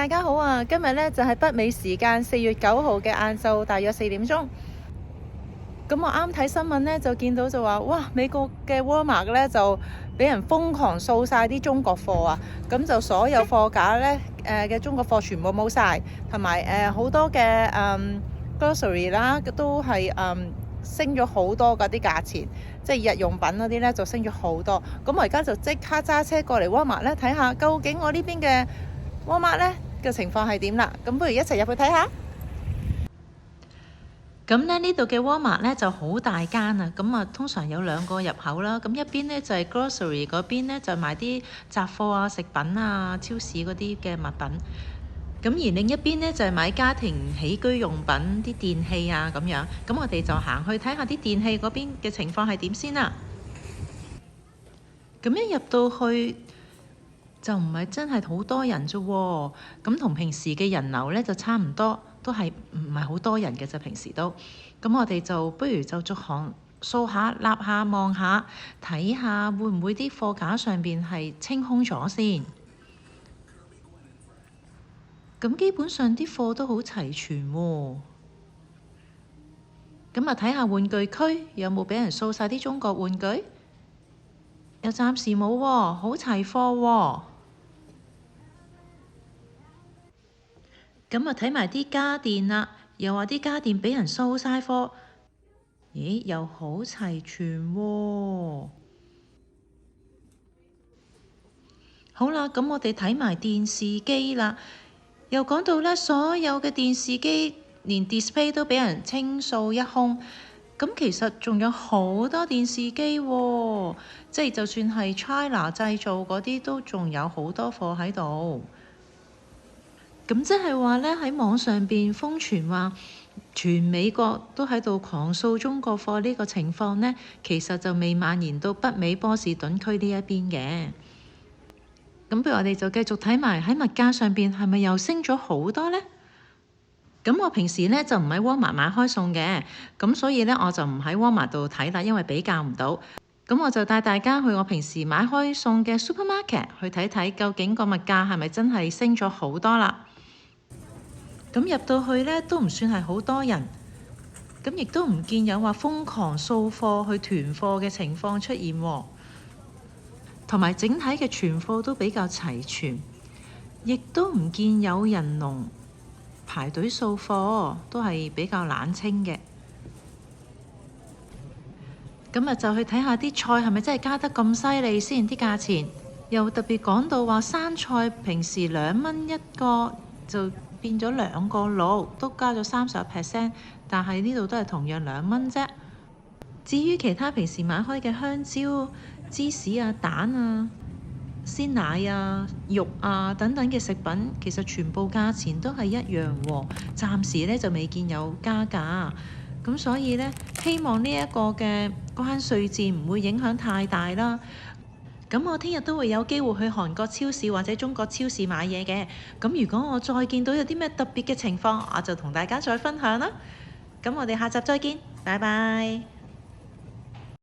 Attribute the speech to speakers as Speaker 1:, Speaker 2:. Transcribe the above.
Speaker 1: 大家好啊！今日呢就係北美時間4月9號嘅晏晝，大約4點鐘。咁我啱睇新聞呢，就見到就話，哇！美國嘅 Walmart 呢就俾人瘋狂掃晒啲中國貨啊！咁就所有貨架呢嘅中國貨全部冇晒，同埋好多嘅grocery 啦，都係升咗好多嗰啲價錢，即係日用品嗰啲呢就升咗好多。咁我而家就即刻揸車過嚟 Walmart 呢睇下，究竟我呢邊嘅Walmart 呢嘅情況係點啦？咁不如一齊入去睇下。咁呢度嘅 Walmart 呢就好大間啊！咁啊，通常有2個入口啦。咁一邊呢就係 grocery 嗰邊呢，就賣啲雜貨啊、食品啊、超市嗰啲嘅物品。咁而另一邊呢，就係買家庭起居用品啲電器啊咁樣。咁我哋就行去睇下啲電器嗰邊嘅情況係點先啦。咁一入到去就唔係真係好多人啫喎。咁同平時嘅人流呢就差唔多，都係唔係好多人嘅啫。平時都咁，我哋就不如就逐行掃下、立下、望下，睇下會唔會啲貨架上邊係清空咗先。咁基本上啲貨都好齊全喎。咁啊，睇下玩具區有冇俾人掃晒啲中國玩具？又暫時冇喎，好齊貨喎。咁啊，睇埋啲家電啦，又話啲家電俾人掃晒貨。咦，又好齊全喎。好啦，咁我哋睇埋電視機啦。又講到呢，所有嘅電視機連 display 都俾人清掃一空。咁其實仲有好多電視機喎，即係就算係 China 製造嗰啲，都仲有好多貨喺度。咁即係話呢，喺網上邊瘋傳話全美國都喺度狂掃中國貨呢個情況呢，其實就未蔓延到北美波士頓區呢一邊嘅。咁不如我哋就繼續睇埋喺物價上邊係咪又升咗好多呢？咁我平時呢就唔喺 Walmart 買開餸嘅，咁所以呢我就唔喺 Walmart 度睇啦，因為比較唔到。咁我就帶大家去我平時買開餸嘅 supermarket 去睇睇，究竟個物價係咪真係升咗好多啦？咁入到去呢都唔算係好多人，咁亦都唔見有話瘋狂掃貨去囤貨嘅情況出現喎。同埋整體嘅存貨都比較齊全，亦都唔見有人龍排隊掃貨，都係比較冷清嘅。咁啊，就去睇下啲菜係咪真係加得咁犀利先，啲價錢又特別講到話生菜平時2蚊一個，就變咗2個6，都加咗30%，但係呢度都係同樣2蚊啫。至於其他平時買開嘅香蕉、芝士啊、蛋啊、鮮奶啊、肉啊等等嘅食品，其實全部價錢都係一樣喎。暫時呢就未見有加價，咁所以呢，希望呢一個嘅關稅戰唔會影響太大啦。咁我聽日都會有機會去韓國超市或者中國超市買嘢嘅。咁如果我再見到有啲咩特別嘅情況，我就同大家再分享啦。咁我哋下集再見，拜拜。